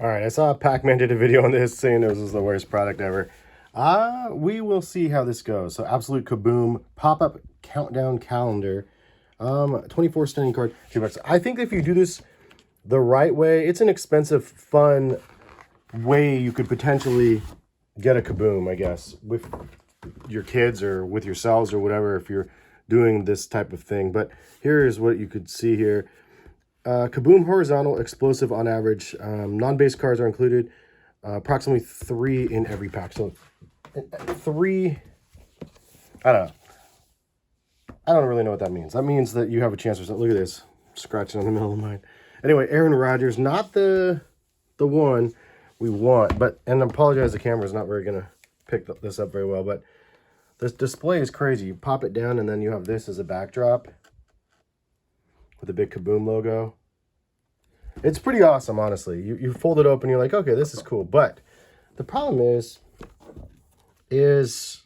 All right, I saw Pac-Man did a video on this saying this was the worst product ever. We will see how this goes. So Absolute Kaboom pop-up countdown calendar. 24 standing card, $2. I think if you do this the right way, it's an expensive, fun way you could potentially get a Kaboom, I guess, with your kids or with yourselves or whatever if you're doing this type of thing. But here's what you could see here. Kaboom horizontal explosive on average. Non-base cards are included. Approximately 3 in every pack. So 3, I don't know. I don't really know what that means. That means that you have a chance or something. Look at this. Scratching on the middle of mine. Anyway, Aaron Rodgers, not the one we want. But, and I apologize, the camera's not very going to pick this up very well. But this display is crazy. You pop it down and then you have this as a backdrop with a big Kaboom logo. It's pretty awesome, honestly. You fold it open, you're like, okay, this is cool. But the problem is it's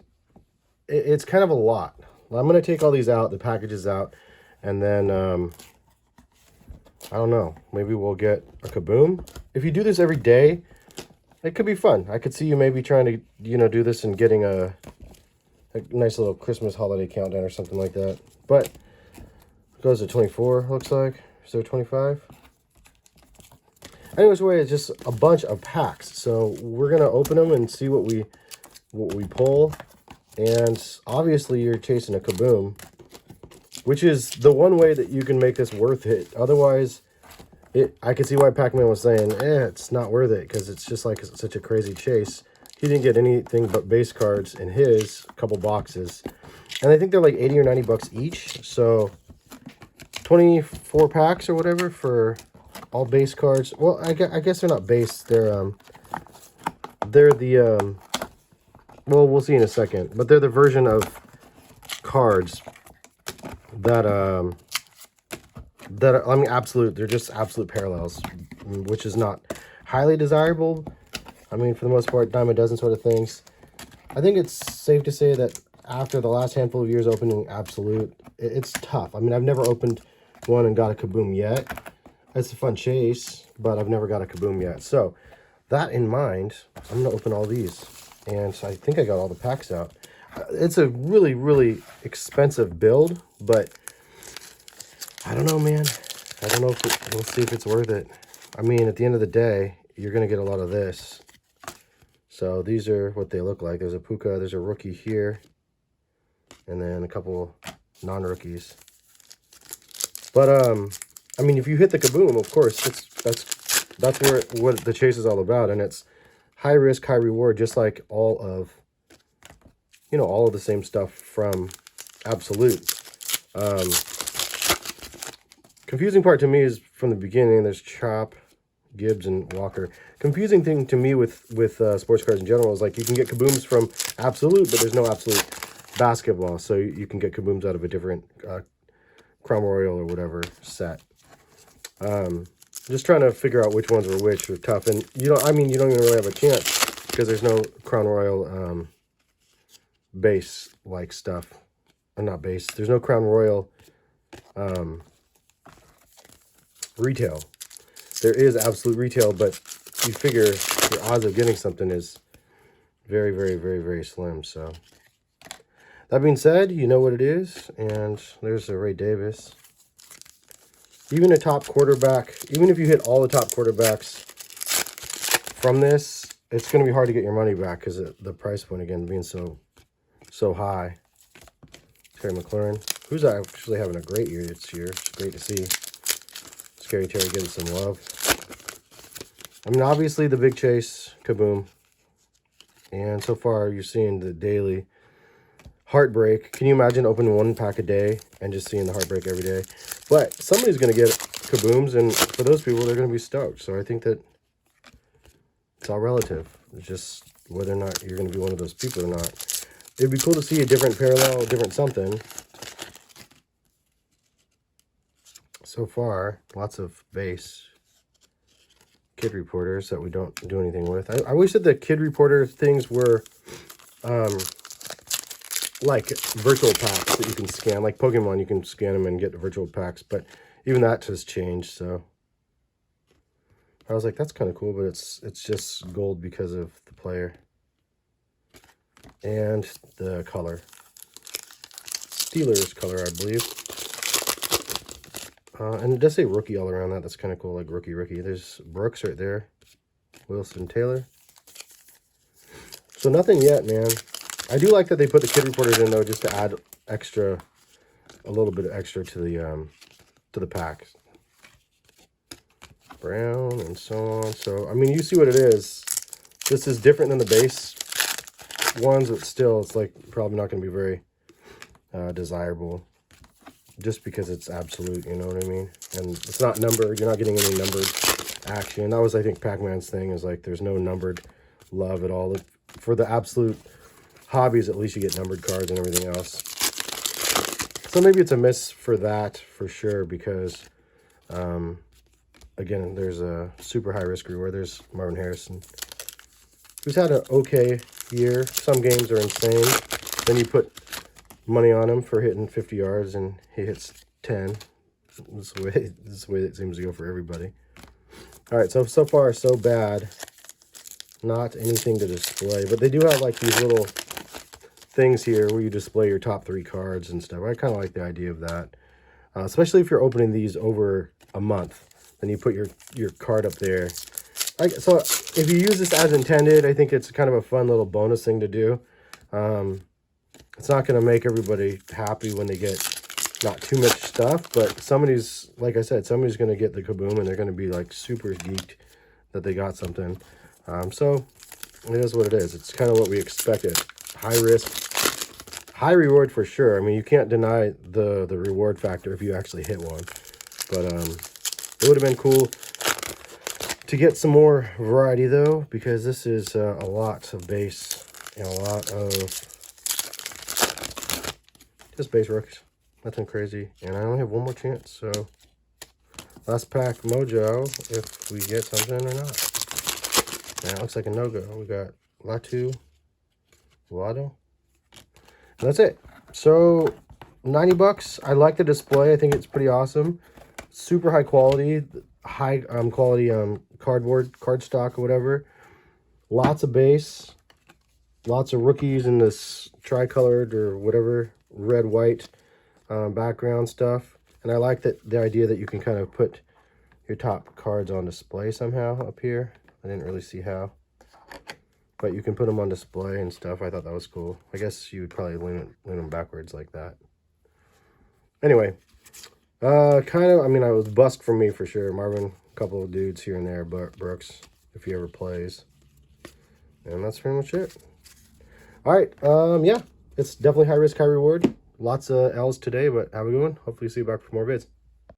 kind of a lot. Well, I'm going to take all these out, the packages out, and then, I don't know, maybe we'll get a Kaboom. If you do this every day, it could be fun. I could see you maybe trying to, do this and getting a nice little Christmas holiday countdown or something like that. But it goes to 24, looks like. Is there 25? Anyways, it's just a bunch of packs. So we're going to open them and see what we pull. And obviously you're chasing a Kaboom, which is the one way that you can make this worth it. Otherwise, I can see why Pac-Man was saying, it's not worth it, because it's just like such a crazy chase. He didn't get anything but base cards in his couple boxes. And I think they're like 80 or 90 bucks each. So 24 packs or whatever for all base cards. Well, I guess they're not base. They're the well, we'll see in a second, but they're the version of cards that I mean, absolute. They're just absolute parallels, which is not highly desirable. I mean, for the most part, dime a dozen sort of things. I think it's safe to say that after the last handful of years opening absolute, it's tough. I mean, I've never opened one and got a Kaboom yet. It's a fun chase, but I've never got a Kaboom yet. So that in mind, I'm going to open all these. And so I think I got all the packs out. It's a really, really expensive build, but I don't know, man. I don't know if we'll see if it's worth it. I mean, at the end of the day, you're going to get a lot of this. So these are what they look like. There's a Puka, there's a rookie here, and then a couple non-rookies. But I mean, if you hit the Kaboom, of course, that's what the chase is all about, and it's high risk, high reward, just like all of the same stuff from Absolute. Confusing part to me is from the beginning, there's Chop, Gibbs, and Walker. Confusing thing to me with sports cards in general is like you can get Kabooms from Absolute, but there's no Absolute basketball, so you can get Kabooms out of a different Crown Royal or whatever set. Just trying to figure out which ones were which are tough, and you don't even really have a chance because there's no Crown Royal base like stuff, or not base. There's no Crown Royal retail. There is Absolute retail, but you figure your odds of getting something is very, very, very, very slim. So that being said, you know what it is, and there's a Ray Davis. Even a top quarterback, even if you hit all the top quarterbacks from this, it's going to be hard to get your money back because the price point, again, being so high. Terry McLaurin, who's actually having a great year this year. It's great to see. Scary Terry getting some love. I mean, obviously, the big chase, Kaboom. And so far, you're seeing the daily heartbreak. Can you imagine opening one pack a day and just seeing the heartbreak every day? But somebody's going to get Kabooms, and for those people, they're going to be stoked. So I think that it's all relative. It's just whether or not you're going to be one of those people or not. It'd be cool to see a different parallel, a different something. So far, lots of base kid reporters that we don't do anything with. I wish that the kid reporter things were like virtual packs that you can scan. Like Pokemon, you can scan them and get the virtual packs, but even that has changed. So I was like, that's kind of cool, but it's just gold because of the player and the color. Steelers color, I believe. And it does say rookie all around that. That's kind of cool, like rookie. There's Brooks right there. Wilson Taylor. So nothing yet, man. I do like that they put the kid reporters in though, just to add extra, a little bit extra to the pack. Brown and so on. So I mean, you see what it is. This is different than the base ones, but still, it's like probably not going to be very desirable, just because it's absolute. You know what I mean? And it's not numbered. You're not getting any numbered action. That was, I think, Pac-Man's thing, is like there's no numbered love at all. For the absolute hobbies, at least you get numbered cards and everything else. So maybe it's a miss for that, for sure, because again, there's a super high risk reward. There's Marvin Harrison, who's had an okay year. Some games are insane. Then you put money on him for hitting 50 yards and he hits 10. This is the way it seems to go for everybody. All right, so far so bad. Not anything to display, but they do have like these little things here where you display your top 3 cards and stuff. I kind of like the idea of that, especially if you're opening these over a month. Then you put your card up there. So if you use this as intended, I think it's kind of a fun little bonus thing to do. It's not going to make everybody happy when they get not too much stuff, but somebody's, like I said, somebody's going to get the Kaboom and they're going to be like super geeked that they got something. So it is what it is. It's kind of what we expected. High risk, high reward for sure. I mean, you can't deny the reward factor if you actually hit one. But it would have been cool to get some more variety though, because this is a lot of base and a lot of just base rookies. Nothing crazy. And I only have one more chance, so last pack mojo if we get something or not. Yeah, it looks like a no-go. We got Latu, Wado. And that's it. So 90 bucks. I like the display. I think it's pretty awesome. Super high quality, high quality cardboard, card stock or whatever. Lots of base, lots of rookies in this tricolored or whatever red white background stuff. And I like that the idea that you can kind of put your top cards on display somehow up here. I didn't really see how, but you can put them on display and stuff. I thought that was cool. I guess you would probably lean them backwards like that. Anyway, kind of, I mean, I was bust for me for sure. Marvin, a couple of dudes here and there, but Brooks, if he ever plays. And that's pretty much it. All right, yeah, it's definitely high risk, high reward. Lots of L's today, but have a good one. Hopefully see you back for more vids.